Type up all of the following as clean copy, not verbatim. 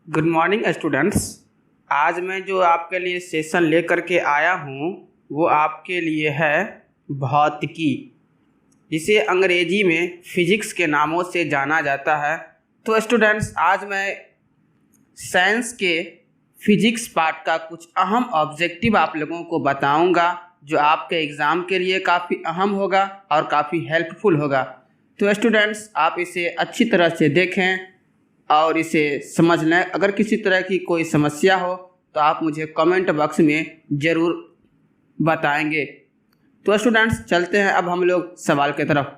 Good morning students. आज मैं जो आपके लिए सेशन लेकर के आया हूँ वो आपके लिए है भौतिकी, जिसे अंग्रेजी में फिजिक्स के नामों से जाना जाता है। तो स्टूडेंट्स, आज मैं साइंस के फिजिक्स पार्ट का कुछ अहम ऑब्जेक्टिव आप लोगों को बताऊंगा, जो आपके एग्ज़ाम के लिए काफ़ी अहम होगा और काफ़ी हेल्पफुल होगा। तो स्टूडेंट्स, आप इसे अच्छी तरह से देखें और इसे समझ लें। अगर किसी तरह की कोई समस्या हो तो आप मुझे कमेंट बॉक्स में ज़रूर बताएंगे। तो स्टूडेंट्स, चलते हैं अब हम लोग सवाल की तरफ।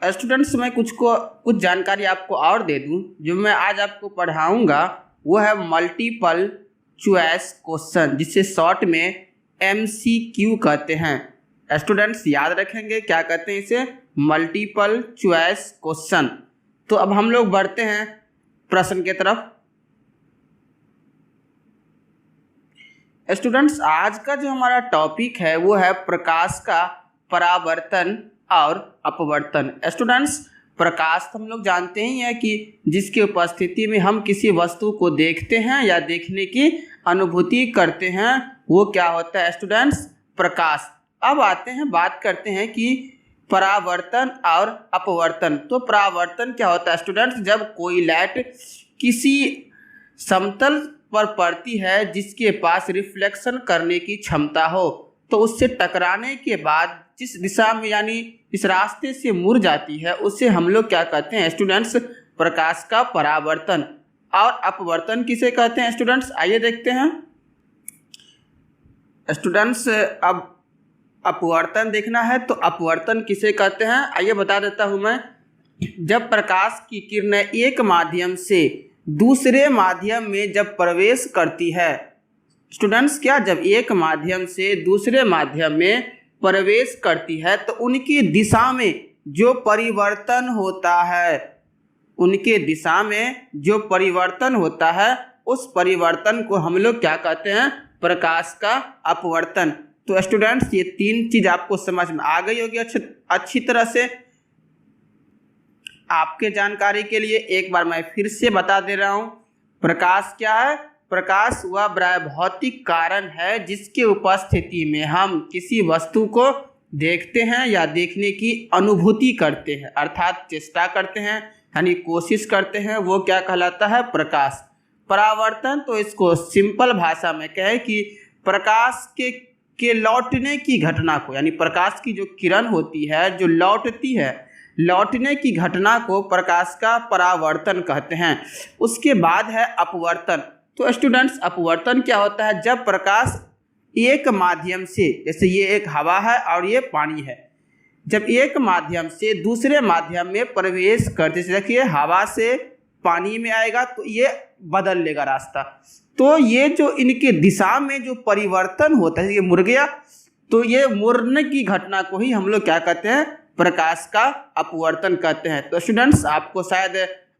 स्टूडेंट्स, मैं कुछ जानकारी आपको और दे दूं। जो मैं आज आपको पढ़ाऊंगा वो है मल्टीपल चॉइस क्वेश्चन, जिसे शॉर्ट में MCQ कहते हैं। स्टूडेंट्स, याद रखेंगे क्या कहते हैं इसे, मल्टीपल चॉइस क्वेश्चन। तो अब हम लोग बढ़ते हैं प्रश्न की तरफ। स्टूडेंट्स, आज का जो हमारा टॉपिक है वो है प्रकाश का परावर्तन और अपवर्तन। स्टूडेंट्स, प्रकाश तो हम लोग जानते ही हैं कि जिसकी उपस्थिति में हम किसी वस्तु को देखते हैं या देखने की अनुभूति करते हैं वो क्या होता है स्टूडेंट्स, प्रकाश। अब आते हैं, बात करते हैं कि परावर्तन और अपवर्तन। तो परावर्तन क्या होता है स्टूडेंट्स, जब कोई लाइट किसी समतल पर पड़ती है जिसके पास रिफ्लेक्शन करने की क्षमता हो, तो उससे टकराने के बाद जिस दिशा में यानी इस रास्ते से मुड़ जाती है उसे हम लोग क्या कहते हैं स्टूडेंट्स, प्रकाश का परावर्तन। और अपवर्तन किसे कहते हैं स्टूडेंट्स, आइए देखते हैं। स्टूडेंट्स, अब अपवर्तन देखना है तो अपवर्तन किसे कहते हैं आइए बता देता हूं मैं। जब प्रकाश की किरणें एक माध्यम से दूसरे माध्यम में जब प्रवेश करती है स्टूडेंट्स, क्या जब एक माध्यम से दूसरे माध्यम में प्रवेश करती है तो उनकी दिशा में जो परिवर्तन होता है, उनके दिशा में जो परिवर्तन होता है उस परिवर्तन को हम लोग क्या कहते हैं, प्रकाश का अपवर्तन। तो स्टूडेंट्स, ये तीन चीज आपको समझ में आ गई होगी अच्छी तरह से। आपके जानकारी के लिए एक बार मैं फिर से बता दे रहा हूं, प्रकाश क्या है। प्रकाश वह भौतिक कारण है जिसके उपस्थिति में हम किसी वस्तु को देखते हैं या देखने की अनुभूति करते हैं, अर्थात चेष्टा करते हैं यानी कोशिश करते हैं, वो क्या कहलाता है, प्रकाश। परावर्तन, तो इसको सिंपल भाषा में कहें कि प्रकाश के लौटने की घटना को, यानी प्रकाश की जो किरण होती है जो लौटती है, लौटने की घटना को प्रकाश का परावर्तन कहते हैं। उसके बाद है अपवर्तन। तो स्टूडेंट्स, अपवर्तन क्या होता है, जब प्रकाश एक माध्यम से, जैसे ये एक हवा है और ये पानी है, जब एक माध्यम से दूसरे माध्यम में प्रवेश करते, देखिए हवा से पानी में आएगा तो ये बदल लेगा रास्ता, तो ये जो इनके दिशा में जो परिवर्तन होता है, ये मुड़ गया, तो ये मुड़ने की घटना को ही हम लोग क्या कहते हैं, प्रकाश का अपवर्तन कहते हैं। तो स्टूडेंट्स, आपको शायद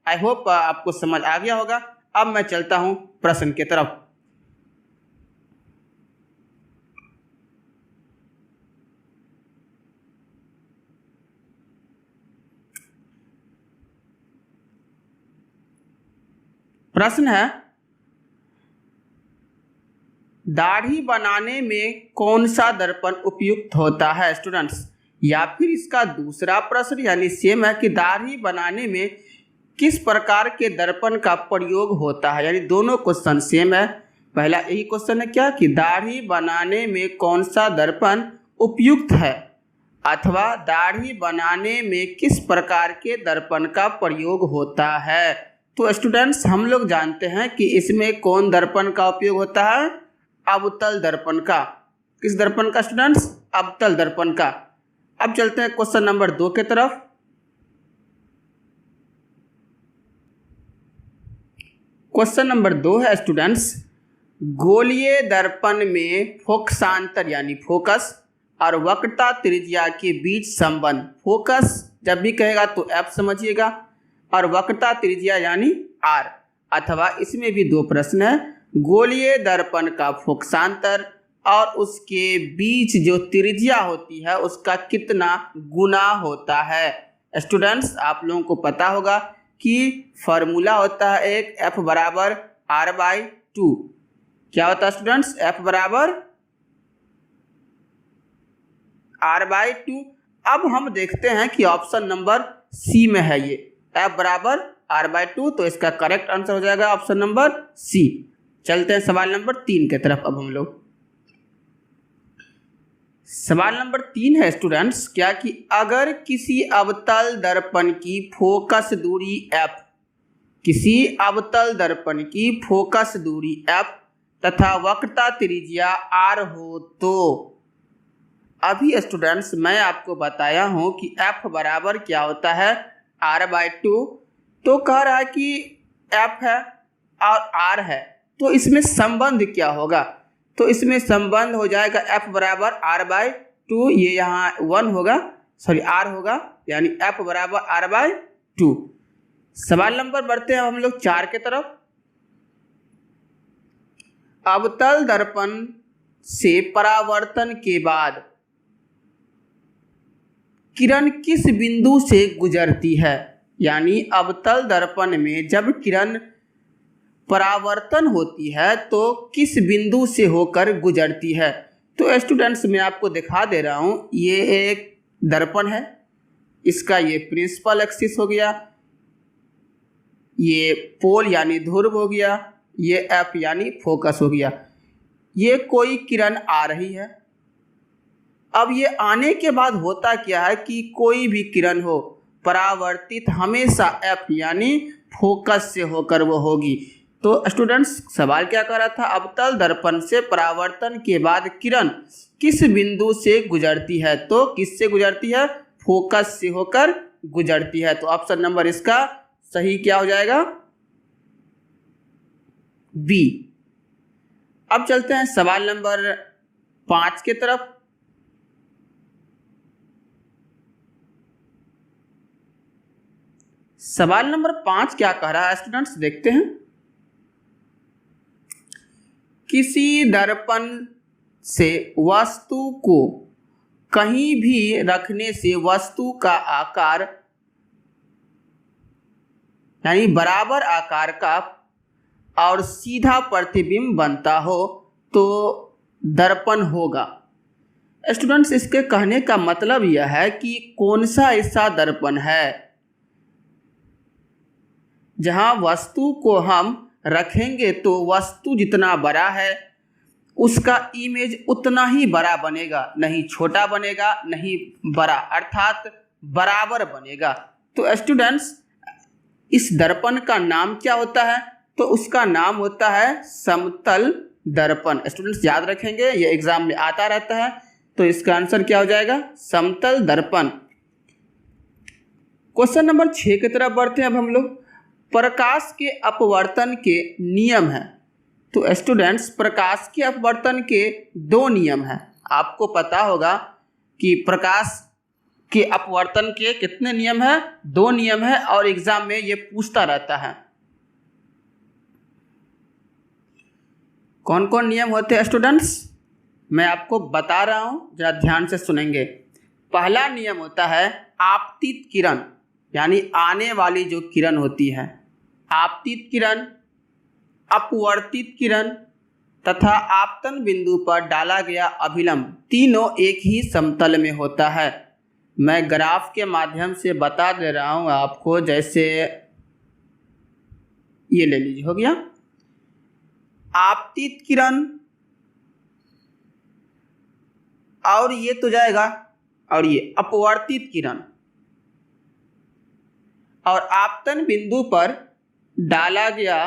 आई होप आपको समझ आ गया होगा। अब मैं चलता हूं प्रश्न की तरफ। प्रश्न है, दाढ़ी बनाने में कौन सा दर्पण उपयुक्त होता है स्टूडेंट्स। या फिर इसका दूसरा प्रश्न यानी सेम है कि दाढ़ी बनाने में किस प्रकार के दर्पण का प्रयोग होता है, यानी दोनों क्वेश्चन सेम है। पहला यही क्वेश्चन है क्या कि दाढ़ी बनाने में कौन सा दर्पण उपयुक्त है, अथवा दाढ़ी बनाने में किस प्रकार के दर्पण का प्रयोग होता है। तो स्टूडेंट्स, हम लोग जानते हैं कि इसमें कौन दर्पण का उपयोग होता है, अवतल दर्पण का। किस दर्पण का स्टूडेंट्स, अवतल दर्पण का। अब चलते हैं क्वेश्चन नंबर 2 की तरफ। क्वेश्चन नंबर 2 है स्टूडेंट्स, गोलीय दर्पण में फोकसांतर यानी फोकस और वक्रता त्रिज्या के बीच संबंध। फोकस जब भी कहेगा तो F समझिएगा, और वक्रता त्रिज्या यानी R। अथवा इसमें भी दो प्रश्न है, गोलीय दर्पण का फोकसांतर और उसके बीच जो त्रिज्या होती है उसका कितना गुना होता है। स्टूडेंट्स, आप लोगों को पता होगा कि फॉर्मूला होता है एक F बराबर R/2। क्या होता है स्टूडेंट्स? F बराबर R/2। अब हम देखते हैं कि ऑप्शन नंबर सी में है ये F बराबर R/2, तो इसका करेक्ट आंसर हो जाएगा ऑप्शन नंबर सी। चलते हैं सवाल नंबर 3 की तरफ। अब हम लोग सवाल नंबर 3 है स्टूडेंट्स क्या कि अगर किसी अवतल दर्पण की फोकस दूरी F, किसी अवतल दर्पण की फोकस दूरी F तथा वक्रता त्रिज्या R हो तो। अभी स्टूडेंट्स मैं आपको बताया हूं कि F बराबर क्या होता है R/2, तो कह रहा है कि F है और R है, तो इसमें संबंध क्या होगा? तो इसमें संबंध हो जाएगा F बराबर R/2, ये यहाँ 1 होगा, सॉरी R होगा, यानी F बराबर R/2। सवाल नंबर बढ़ते हैं हम लोग 4 की तरफ। अवतल दर्पण से परावर्तन के बाद किरण किस बिंदु से गुजरती है? यानी अवतल दर्पण में जब किरण परावर्तन होती है तो किस बिंदु से होकर गुजरती है? तो स्टूडेंट्स मैं आपको दिखा दे रहा हूँ, ये एक दर्पण है, इसका ये प्रिंसिपल एक्सिस हो गया, ये पोल यानी ध्रुव हो गया, ये F यानी फोकस हो गया। ये कोई किरण आ रही है। अब ये आने के बाद होता क्या है कि कोई भी किरण हो परावर्तित हमेशा F यानी फोकस से होकर वो होगी। तो स्टूडेंट्स सवाल क्या कर रहा था? अवतल दर्पण से परावर्तन के बाद किरण किस बिंदु से गुजरती है? तो किससे गुजरती है? फोकस से होकर गुजरती है। तो ऑप्शन नंबर इसका सही क्या हो जाएगा? बी। अब चलते हैं सवाल नंबर 5 की तरफ। सवाल नंबर 5 क्या कह रहा है स्टूडेंट्स, देखते हैं। किसी दर्पण से वस्तु को कहीं भी रखने से वस्तु का आकार यानी बराबर आकार का और सीधा प्रतिबिंब बनता हो तो दर्पण होगा। स्टूडेंट्स इसके कहने का मतलब यह है कि कौन सा ऐसा दर्पण है जहां वस्तु को हम रखेंगे तो वस्तु जितना बड़ा है उसका इमेज उतना ही बड़ा बनेगा, नहीं छोटा बनेगा नहीं बड़ा, अर्थात बराबर बनेगा। तो स्टूडेंट्स इस दर्पण का नाम क्या होता है? तो उसका नाम होता है समतल दर्पण। स्टूडेंट्स याद रखेंगे, ये एग्जाम में आता रहता है। तो इसका आंसर क्या हो जाएगा? समतल दर्पण। क्वेश्चन नंबर 6 की तरफ बढ़ते हैं अब हम लोग। प्रकाश के अपवर्तन के नियम है। तो स्टूडेंट्स प्रकाश के अपवर्तन के 2 नियम हैं। आपको पता होगा कि प्रकाश के अपवर्तन के कितने नियम हैं? 2 नियम है और एग्जाम में ये पूछता रहता है। कौन कौन नियम होते हैं स्टूडेंट्स? मैं आपको बता रहा हूं, जरा ध्यान से सुनेंगे। पहला नियम होता है आपतित किरण, यानी आने वाली जो किरण होती है, आपतित किरण, अपवर्तित किरण तथा आपतन बिंदु पर डाला गया अभिलंब, तीनों एक ही समतल में होता है। मैं ग्राफ के माध्यम से बता दे रहा हूं आपको, जैसे ये ले लीजिए, हो गया आपतित किरण और ये तो जाएगा, और ये अपवर्तित किरण और आपतन बिंदु पर डाला गया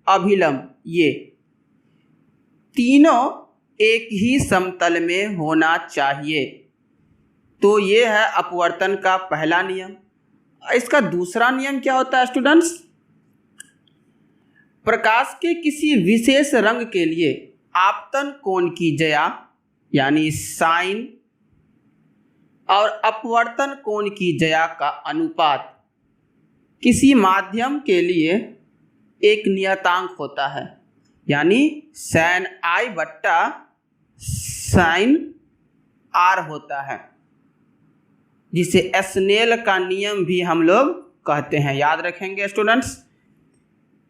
अभिलंब, ये तीनों एक ही समतल में होना चाहिए। तो ये है अपवर्तन का पहला नियम। इसका दूसरा नियम क्या होता है स्टूडेंट्स? प्रकाश के किसी विशेष रंग के लिए आपतन कोण की ज्या यानी साइन और अपवर्तन कोण की ज्या का अनुपात किसी माध्यम के लिए एक नियतांक होता है, यानी साइन आई बट्टा साइन आर होता है, जिसे स्नेल का नियम भी हम लोग कहते हैं। याद रखेंगे स्टूडेंट्स।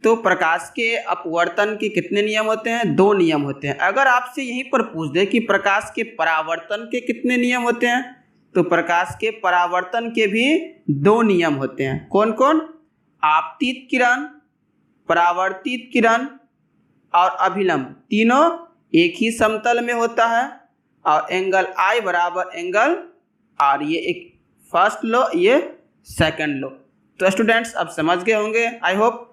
तो प्रकाश के अपवर्तन के कितने नियम होते हैं? 2 नियम होते हैं। अगर आपसे यहीं पर पूछ दे कि प्रकाश के परावर्तन के कितने नियम होते हैं, तो प्रकाश के परावर्तन के भी 2 नियम होते हैं। कौन कौन? आपतित किरण, परावर्तित किरण और अभिलंब, तीनों एक ही समतल में होता है और एंगल I बराबर एंगल R। ये एक फर्स्ट लॉ, ये सेकंड लॉ। तो स्टूडेंट्स अब समझ गए होंगे आई होप।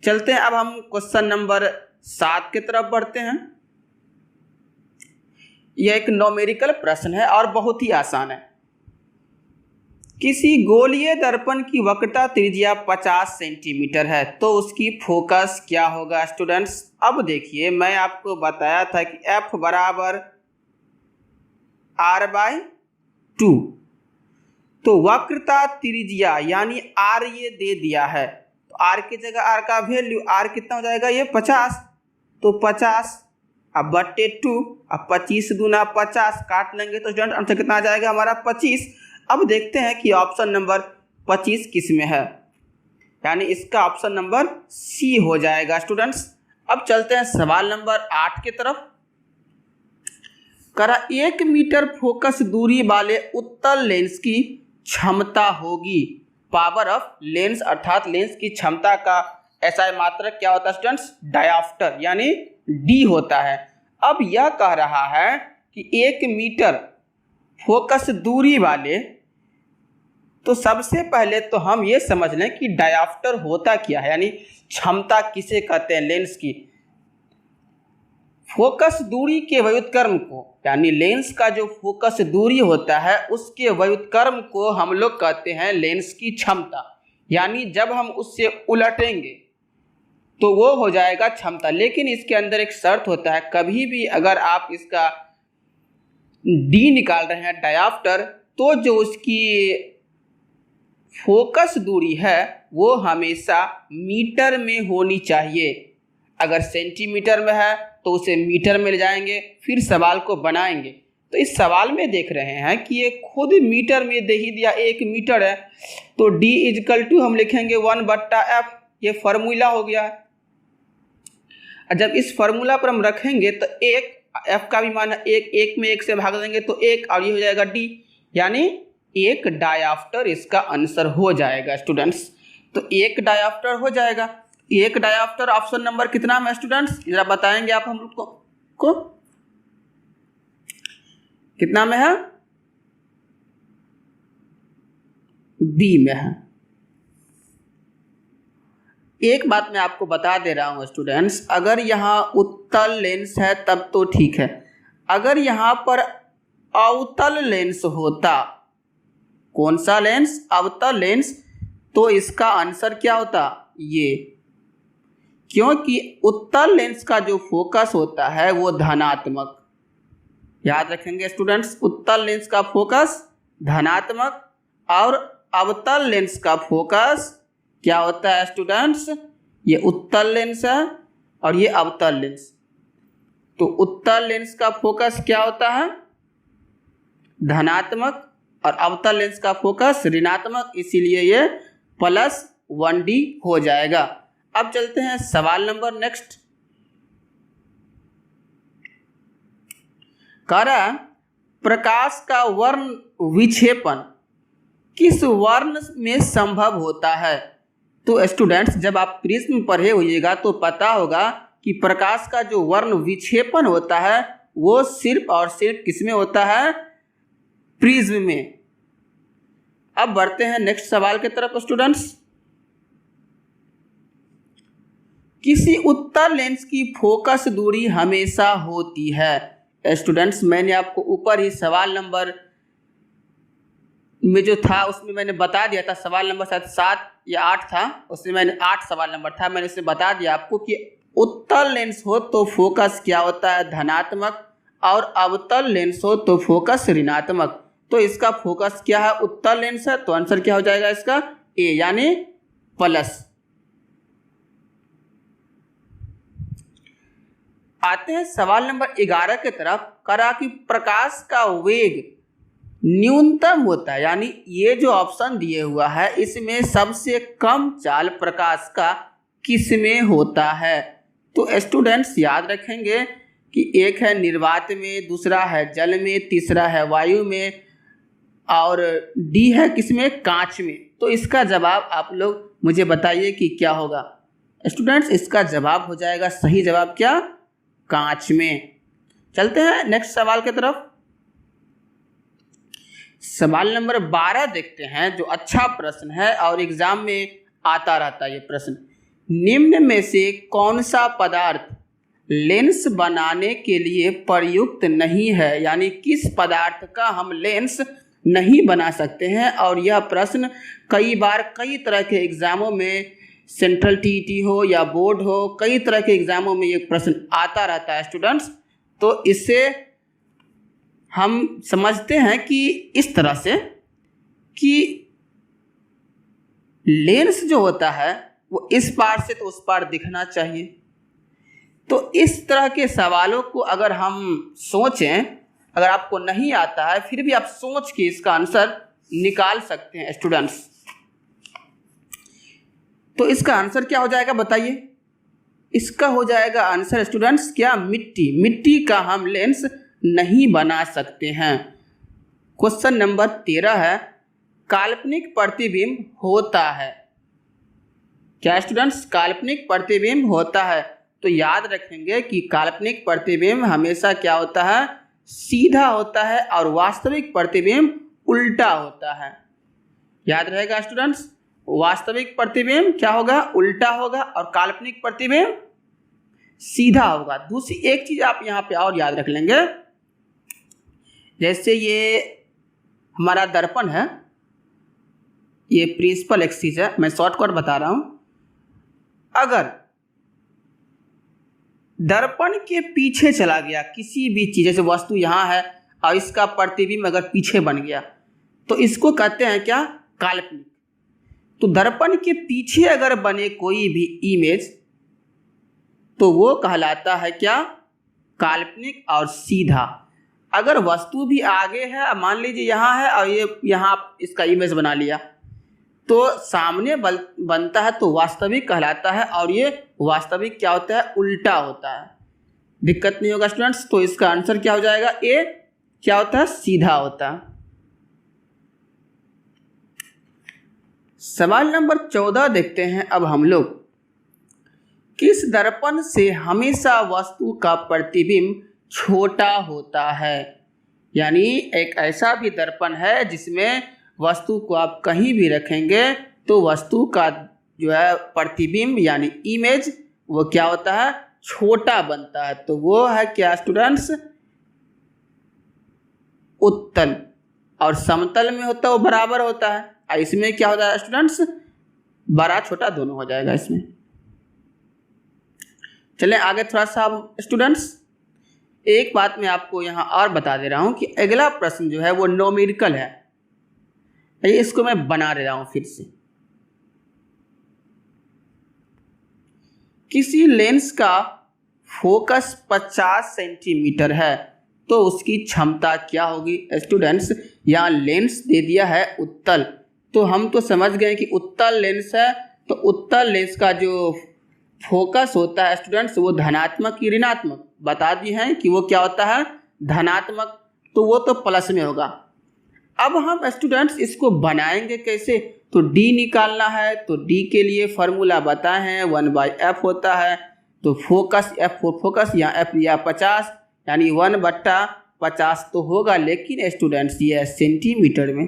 चलते हैं अब हम क्वेश्चन नंबर 7 की तरफ बढ़ते हैं। यह एक न्यूमेरिकल प्रश्न है और बहुत ही आसान है। किसी गोलीय दर्पण की वक्रता त्रिज्या 50 सेंटीमीटर है, तो उसकी फोकस क्या होगा स्टूडेंट्स? अब देखिए, मैं आपको बताया था कि F बराबर R/2। तो वक्रता त्रिज्या यानी R ये दे दिया है, तो R की जगह R का वैल्यू, R कितना हो जाएगा? ये 50। तो 50 अब बट्टे 2, अब 25 दूना 50 काट लेंगे तो स्टूडेंट आंसर कितना आ जाएगा हमारा? 25। अब देखते हैं कि ऑप्शन नंबर 25 किस में है, यानी इसका ऑप्शन नंबर सी हो जाएगा स्टूडेंट्स। अब चलते हैं सवाल नंबर 8 की तरफ। करा 1 मीटर फोकस दूरी वाले उत्तल लेंस की क्षमता होगी। पावर ऑफ लेंस अर्थात लेंस की क्षमता का SI मात्रक क्या होता है स्टूडेंट्स? डायोप्टर यानी D होता है। अब यह कह रहा है कि 1 मीटर फोकस दूरी वाले, तो सबसे पहले तो हम ये समझ लें कि डायोप्टर होता क्या है, यानी क्षमता किसे कहते हैं लेंस की। फोकस दूरी के व्युत्क्रम को, यानी लेंस का जो फोकस दूरी होता है उसके व्युत्क्रम को हम लोग कहते हैं लेंस की क्षमता। यानी जब हम उससे उलटेंगे तो वो हो जाएगा क्षमता। लेकिन इसके अंदर एक शर्त होता है, कभी भी अगर आप इसका D निकाल रहे हैं डायोप्टर, तो जो उसकी फोकस दूरी है वो हमेशा मीटर में होनी चाहिए। अगर सेंटीमीटर में है तो उसे मीटर में ले जाएंगे, फिर सवाल को बनाएंगे। तो इस सवाल में देख रहे हैं कि ये खुद मीटर में दे ही दिया, 1 मीटर है, तो D = हम लिखेंगे 1/F। ये फार्मूला हो गया है। जब इस फार्मूला पर हम रखेंगे तो 1, F का भी मान है 1, 1 में 1 से भाग देंगे तो 1, और ये हो जाएगा D, यानी 1 डायोप्टर इसका आंसर हो जाएगा स्टूडेंट्स। तो 1 डायोप्टर हो जाएगा। 1 डायोप्टर ऑप्शन नंबर कितना में स्टूडेंट्स? जरा बताएंगे आप हम लोग को कितना में है? बी में है। एक बात मैं आपको बता दे रहा हूं स्टूडेंट्स, अगर यहाँ उत्तल लेंस है तब तो ठीक है, अगर यहाँ पर अवतल लेंस होता, कौन सा लेंस? अवतल लेंस, तो इसका आंसर क्या होता? ये, क्योंकि उत्तल लेंस का जो फोकस होता है वो धनात्मक। याद रखेंगे स्टूडेंट्स, उत्तल लेंस का फोकस धनात्मक और अवतल लेंस का फोकस क्या होता है स्टूडेंट्स? ये उत्तल लेंस है और ये अवतल लेंस। तो उत्तल लेंस का फोकस क्या होता है? धनात्मक, और अवतल लेंस का फोकस ऋणात्मक, इसीलिए ये +1D हो जाएगा। अब चलते हैं सवाल नंबर नेक्स्ट। प्रकाश का वर्ण विक्षेपण किस वर्ण में संभव होता है? तो स्टूडेंट्स, जब आप प्रिज्म पढ़े होइएगा तो पता होगा कि प्रकाश का जो वर्ण विक्षेपण होता है वो सिर्फ और सिर्फ किसमें होता है? प्रिज्म में। अब बढ़ते हैं नेक्स्ट सवाल की तरफ स्टूडेंट्स। किसी उत्तल लेंस की फोकस दूरी हमेशा होती है। स्टूडेंट्स, मैंने आपको ऊपर ही सवाल नंबर में जो था उसमें मैंने बता दिया था, सवाल नंबर शायद 7 या 8 था, उसमें मैंने 8 सवाल नंबर था, मैंने उसमें बता दिया आपको कि उत्तल लेंस हो तो फोकस क्या होता है? धनात्मक, और अवतल लेंस हो तो फोकस ऋणात्मक। तो इसका फोकस क्या है? उत्तल लेंस है, तो आंसर क्या हो जाएगा इसका? ए, यानी प्लस। आते हैं सवाल नंबर 11 की तरफ। करा कि प्रकाश का वेग न्यूनतम होता है, यानी ये जो ऑप्शन दिए हुआ है इसमें सबसे कम चाल प्रकाश का किस में होता है। तो स्टूडेंट्स याद रखेंगे कि एक है निर्वात में, दूसरा है जल में, तीसरा है वायु में, और डी है किसमें, कांच में। तो इसका जवाब आप लोग मुझे बताइए कि क्या होगा। स्टूडेंट्स इसका जवाब हो जाएगा, सही जवाब क्या, कांच में। चलते हैं नेक्स्ट सवाल की तरफ। सवाल नंबर 12 देखते हैं, जो अच्छा प्रश्न है और एग्जाम में आता रहता है ये प्रश्न। निम्न में से कौन सा पदार्थ लेंस बनाने के लिए प्रयुक्त नहीं है, यानी किस पदार्थ का हम लेंस नहीं बना सकते हैं। और यह प्रश्न कई बार कई तरह के एग्जामों में, सेंट्रल टीईटी हो या बोर्ड हो, कई तरह के एग्जामों में ये प्रश्न आता रहता है स्टूडेंट्स। तो इससे हम समझते हैं कि इस तरह से कि लेंस जो होता है वो इस पार से तो उस पार दिखना चाहिए। तो इस तरह के सवालों को अगर हम सोचें, अगर आपको नहीं आता है फिर भी आप सोच के इसका आंसर निकाल सकते हैं स्टूडेंट्स। तो इसका आंसर क्या हो जाएगा बताइए। इसका हो जाएगा आंसर स्टूडेंट्स क्या, मिट्टी। मिट्टी का हम लेंस नहीं बना सकते हैं। क्वेश्चन नंबर 13 है, काल्पनिक प्रतिबिंब होता है क्या स्टूडेंट्स, काल्पनिक प्रतिबिंब होता है। तो याद रखेंगे कि काल्पनिक प्रतिबिंब हमेशा क्या होता है, सीधा होता है, और वास्तविक प्रतिबिंब उल्टा होता है। याद रहेगा स्टूडेंट्स, वास्तविक प्रतिबिंब क्या होगा, उल्टा होगा, और काल्पनिक प्रतिबिंब सीधा होगा। दूसरी एक चीज आप यहाँ पे और याद रख लेंगे, जैसे ये हमारा दर्पण है, ये प्रिंसिपल एक्सिस है, मैं शॉर्टकट बता रहा हूं। अगर दर्पण के पीछे चला गया किसी भी चीज, जैसे वस्तु यहाँ है और इसका प्रतिबिंब अगर पीछे बन गया तो इसको कहते हैं क्या, काल्पनिक। तो दर्पण के पीछे अगर बने कोई भी इमेज तो वो कहलाता है क्या, काल्पनिक और सीधा। अगर वस्तु भी आगे है, मान लीजिए यहाँ है और ये यहाँ इसका इमेज बना लिया, तो सामने बनता है तो वास्तविक कहलाता है, और ये वास्तविक क्या होता है, उल्टा होता है। दिक्कत नहीं होगा स्टूडेंट्स। तो इसका आंसर क्या हो जाएगा, ए क्या होता है, सीधा होता है। सवाल नंबर 14 देखते हैं अब हम लोग। किस दर्पण से हमेशा वस्तु का प्रतिबिंब छोटा होता है, यानी एक ऐसा भी दर्पण है जिसमें वस्तु को आप कहीं भी रखेंगे तो वस्तु का जो है प्रतिबिंब यानी इमेज वो क्या होता है, छोटा बनता है। तो वो है क्या स्टूडेंट्स, उत्तल। और समतल में होता है वो बराबर होता है, और इसमें क्या होता है स्टूडेंट्स, बड़ा छोटा दोनों हो जाएगा इसमें। चलें आगे थोड़ा सा स्टूडेंट्स। एक बात मैं आपको यहाँ और बता दे रहा हूँ कि अगला प्रश्न जो है वो न्यूमेरिकल है, इसको मैं बना दे रहा हूँ फिर से। किसी लेंस का फोकस 50 सेंटीमीटर है तो उसकी क्षमता क्या होगी स्टूडेंट्स। यहाँ लेंस दे दिया है उत्तल, तो हम तो समझ गए कि उत्तल लेंस है, तो उत्तल लेंस का जो फोकस होता है स्टूडेंट्स वो धनात्मक की ऋणात्मक, बता दिए हैं कि वो क्या होता है, धनात्मक, तो वो तो प्लस में होगा। अब हम स्टूडेंट्स इसको बनाएंगे कैसे, तो D निकालना है, तो D के लिए फॉर्मूला बताए हैं 1/f होता है। तो फोकस F फोकस या F या 50 यानी 1/50 तो होगा, लेकिन स्टूडेंट्स ये है सेंटीमीटर में,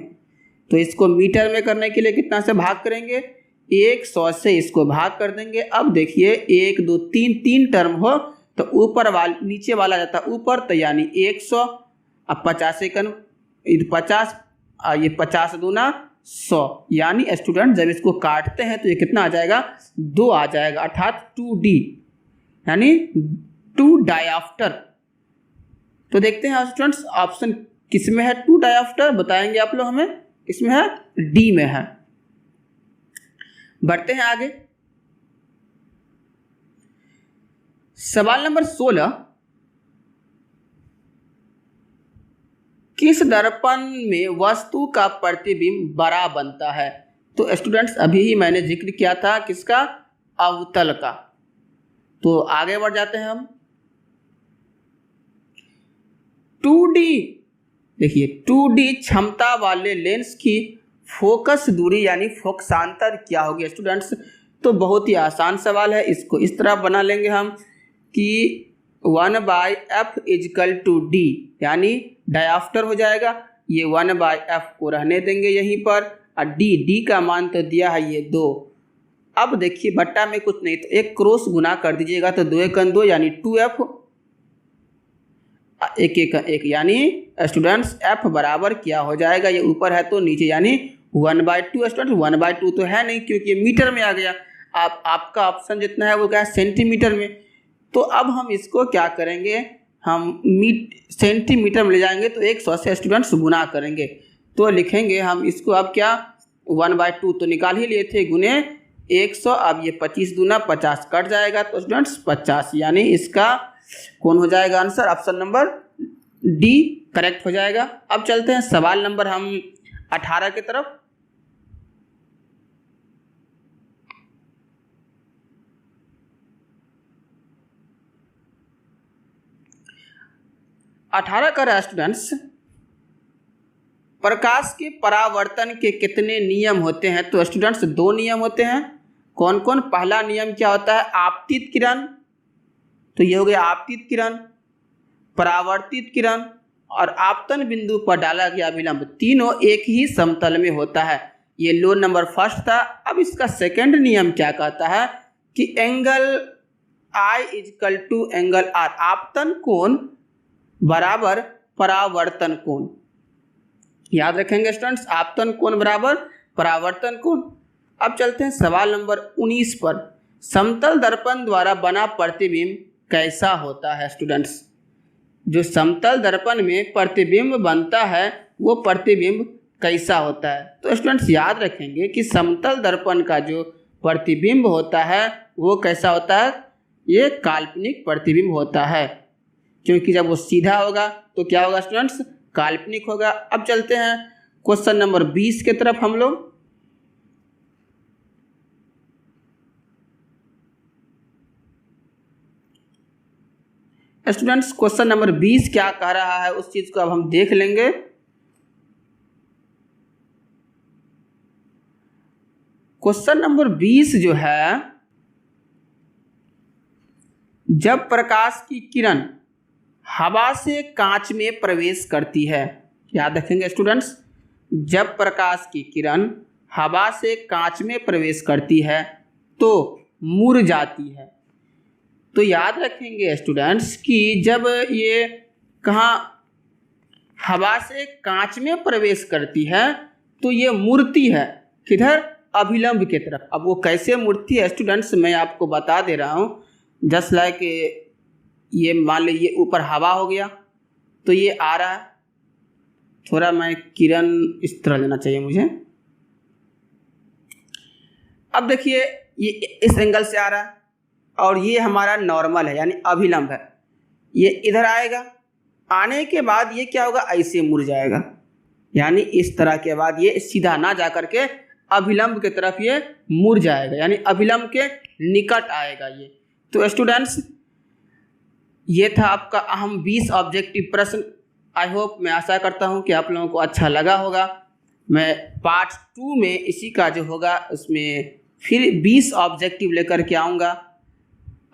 तो इसको मीटर में करने के लिए कितना से भाग करेंगे, 100 से इसको भाग कर देंगे। अब देखिए 1 2 3 3 टर्म हो तो ऊपर वाला नीचे वाला जाता है ऊपर, तो यानी 100, अब 50 सेकंड 50, ये 50 दूना 100, यानी स्टूडेंट जब इसको काटते हैं तो ये कितना आ जाएगा, 2 आ जाएगा, अर्थात 2D यानी 2 डायऑप्टर। तो देखते हैं स्टूडेंट्स ऑप्शन किस में है 2 डायऑप्टर, बताएंगे आप लोग हमें, इसमें है डी में है। बढ़ते हैं आगे। सवाल नंबर 16, किस दर्पण में वस्तु का प्रतिबिंब बड़ा बनता है? तो स्टूडेंट्स अभी ही मैंने जिक्र किया था किसका? अवतल का। तो आगे बढ़ जाते हैं हम। 2D देखिए, 2D क्षमता वाले लेंस की फोकस दूरी यानी फोकसांतर क्या होगी स्टूडेंट्स? तो बहुत ही आसान सवाल है, इसको इस तरह बना लेंगे हम कि 1/f = d, यानी डायऑफ्टर हो जाएगा। ये 1/f को रहने देंगे यहीं पर, और d का मान तो दिया है ये 2। अब देखिए बट्टा में कुछ नहीं, तो एक क्रॉस गुना कर दीजिएगा तो 2 × 2 यानी 2f, 1 × 1 यानी स्टूडेंट्स f बराबर क्या हो जाएगा? ये ऊपर है तो नीचे यानी 1/2। स्टूडेंट्स 1/2 तो है नहीं क्योंकि ये मीटर में आ गया। आपका ऑप्शन जितना है वो क्या है? सेंटीमीटर में। तो अब हम इसको क्या करेंगे? हम सेंटीमीटर में ले जाएंगे तो 100 से स्टूडेंट्स गुना करेंगे, तो लिखेंगे हम इसको अब क्या? 1/2 तो निकाल ही लिए थे, गुने 100। अब ये 25 दूना 50 कट जाएगा तो स्टूडेंट्स 50, यानी इसका कौन हो जाएगा answer? Option number D correct हो जाएगा। अब चलते हैं सवाल नंबर हम 18 की तरफ। अठारह कर रहा है स्टूडेंट्स, प्रकाश के परावर्तन के कितने नियम होते हैं? तो स्टूडेंट्स 2 नियम होते हैं। कौन कौन? पहला नियम क्या होता है? आपतित किरण, तो ये हो गया आपतित किरण, परावर्तित किरण और आपतन बिंदु पर डाला गया अभिलंब, तीनों एक ही समतल में होता है। ये लो नंबर फर्स्ट था। अब इसका सेकंड नियम क्या कहता है कि एंगल I = एंगल R, आपतन कोण बराबर परावर्तन कोण। याद रखेंगे स्टूडेंट्स, आपतन कोण बराबर परावर्तन कोण। अब चलते हैं सवाल नंबर 19 पर। समतल दर्पण द्वारा बना प्रतिबिंब कैसा होता है? स्टूडेंट्स जो समतल दर्पण में प्रतिबिंब बनता है वो प्रतिबिंब कैसा होता है? तो स्टूडेंट्स याद रखेंगे कि समतल दर्पण का जो प्रतिबिंब होता है वो कैसा होता है? ये काल्पनिक प्रतिबिंब होता है, क्योंकि जब वो सीधा होगा तो क्या होगा स्टूडेंट्स? काल्पनिक होगा। अब चलते हैं क्वेश्चन नंबर 20 की तरफ हम लोग। स्टूडेंट्स क्वेश्चन नंबर 20 क्या कह रहा है उस चीज को अब हम देख लेंगे। क्वेश्चन नंबर 20 जो है, जब प्रकाश की किरण हवा से कांच में प्रवेश करती है, याद रखेंगे स्टूडेंट्स, जब प्रकाश की किरण हवा से कांच में प्रवेश करती है तो मुड़ जाती है। तो याद रखेंगे स्टूडेंट्स कि जब ये कहाँ हवा से कांच में प्रवेश करती है तो ये मुड़ती है किधर? अभिलंब की तरफ। अब वो कैसे मुड़ती है स्टूडेंट्स मैं आपको बता दे रहा हूँ। जस्ट लाइक ये मान लीजिए ऊपर हवा हो गया तो ये आ रहा है, थोड़ा मैं किरण इस तरह लेना चाहिए मुझे। अब देखिए ये इस एंगल से आ रहा है और ये हमारा नॉर्मल है यानी अभिलंब है। ये इधर आएगा, आने के बाद ये क्या होगा? ऐसे मुड़ जाएगा, यानी इस तरह के बाद ये सीधा ना जा करके अभिलंब की तरफ ये मुड़ जाएगा, यानी अभिलंब के निकट आएगा ये। तो स्टूडेंट्स ये था आपका अहम 20 ऑब्जेक्टिव प्रश्न। आई होप, मैं आशा करता हूँ कि आप लोगों को अच्छा लगा होगा। मैं पार्ट 2 में इसी का जो होगा उसमें फिर 20 ऑब्जेक्टिव लेकर के आऊँगा।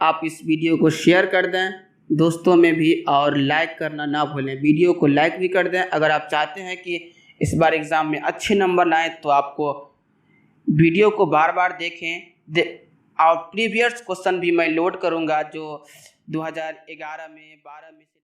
आप इस वीडियो को शेयर कर दें दोस्तों में भी और लाइक करना ना भूलें। वीडियो को लाइक भी कर दें। अगर आप चाहते हैं कि इस बार एग्ज़ाम में अच्छे नंबर लाएं तो आपको वीडियो को बार बार देखें और प्रीवियस क्वेश्चन भी मैं लोड करूंगा जो 2011 में 12 में